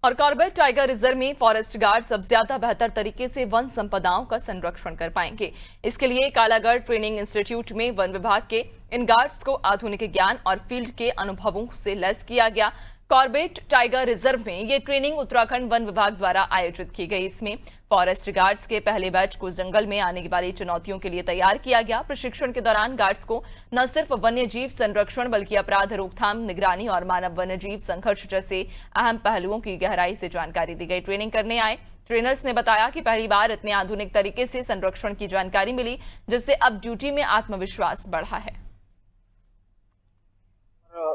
और Corbett tiger reserve में forest guards अब ज्यादा बेहतर तरीके से वन संपदाओं का संरक्षण कर पाएंगे। इसके लिए कालागढ़ ट्रेनिंग इंस्टीट्यूट में वन विभाग के इन गार्ड्स को आधुनिक ज्ञान और फील्ड के अनुभवों से लैस किया गया। कॉर्बेट टाइगर रिजर्व में ये ट्रेनिंग उत्तराखंड वन विभाग द्वारा आयोजित की गई। इसमें फॉरेस्ट गार्ड्स के पहले बैच को जंगल में आने वाली चुनौतियों के लिए तैयार किया गया। प्रशिक्षण के दौरान गार्ड्स को न सिर्फ वन्य जीव संरक्षण बल्कि अपराध रोकथाम, निगरानी और मानव वन्य जीव संघर्ष जैसे अहम पहलुओं की गहराई से जानकारी दी गई। ट्रेनिंग करने आए ट्रेनर्स ने बताया कि पहली बार इतने आधुनिक तरीके से संरक्षण की जानकारी मिली, जिससे अब ड्यूटी में आत्मविश्वास बढ़ा है।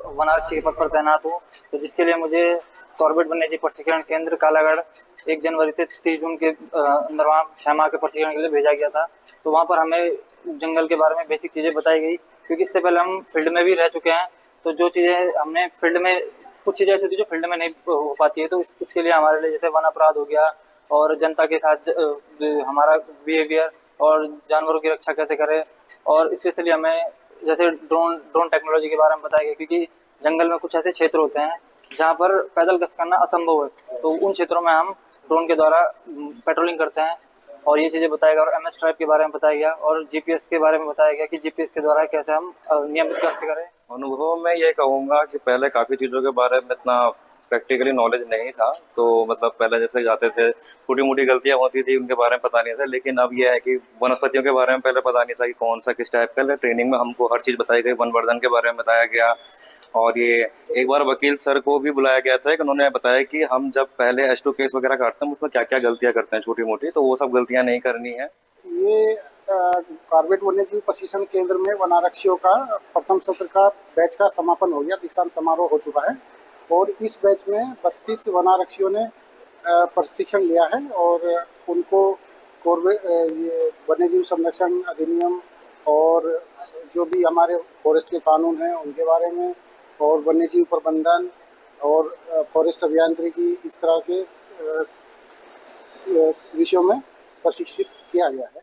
वनारक्षी के पद पर तैनात हूँ, तो जिसके लिए मुझे कॉर्बेट वन्यजीव प्रशिक्षण केंद्र कालागढ़ 1 जनवरी से 30 जून के अंदर वहाँ 6 माह के प्रशिक्षण के लिए भेजा गया था। तो वहाँ पर हमें जंगल के बारे में बेसिक चीज़ें बताई गई, क्योंकि इससे पहले हम फील्ड में भी रह चुके हैं। तो जो चीज़ें हमने फील्ड में, कुछ चीज़ें ऐसी थी जो फील्ड में नहीं हो पाती है, तो इसके लिए हमारे लिए जैसे वन अपराध हो गया और जनता के साथ हमारा बिहेवियर और जानवरों की रक्षा कैसे करें, और स्पेशली हमें जैसे ड्रोन टेक्नोलॉजी के बारे में बताया गया, क्योंकि जंगल में कुछ ऐसे क्षेत्र होते हैं जहाँ पर पैदल गश्त करना असंभव है। तो उन क्षेत्रों में हम ड्रोन के द्वारा पेट्रोलिंग करते हैं, और ये चीज़ें बताया गया। और MS ट्रैप के बारे में बताया गया और GPS के बारे में बताया गया कि GPS के द्वारा कैसे हम नियमित गश्त करें। अनुभव में ये कहूँगा कि पहले काफ़ी चीज़ों के बारे में इतना प्रैक्टिकली नॉलेज नहीं था, तो मतलब पहले जैसे जाते थे छोटी मोटी गलतियाँ होती थी, उनके बारे में पता नहीं था। लेकिन अब यह है कि वनस्पतियों के बारे में पहले पता नहीं था कि कौन सा किस टाइप का। ट्रेनिंग में हमको हर चीज़ बताई गई, वनवर्धन के बारे में बताया गया। और ये एक बार वकील सर को भी बुलाया गया था कि उन्होंने बताया कि हम जब पहले H2 केस वगैरह काटते हैं उसमें क्या क्या गलतियाँ करते हैं छोटी मोटी, तो वो सब गलतियाँ नहीं करनी है। ये कॉर्बेट वन्यजीव प्रशिक्षण केंद्र में वनारक्षियों का प्रथम सत्र का बैच का समापन हो गया, दीक्षांत समारोह हो चुका है। और इस बैच में 32 वनारक्षियों ने प्रशिक्षण लिया है और उनको ये वन्यजीव संरक्षण अधिनियम और जो भी हमारे फॉरेस्ट के कानून हैं उनके बारे में, और वन्यजीव प्रबंधन और फॉरेस्ट अभियांत्रिकी, इस तरह के विषयों में प्रशिक्षित किया गया है।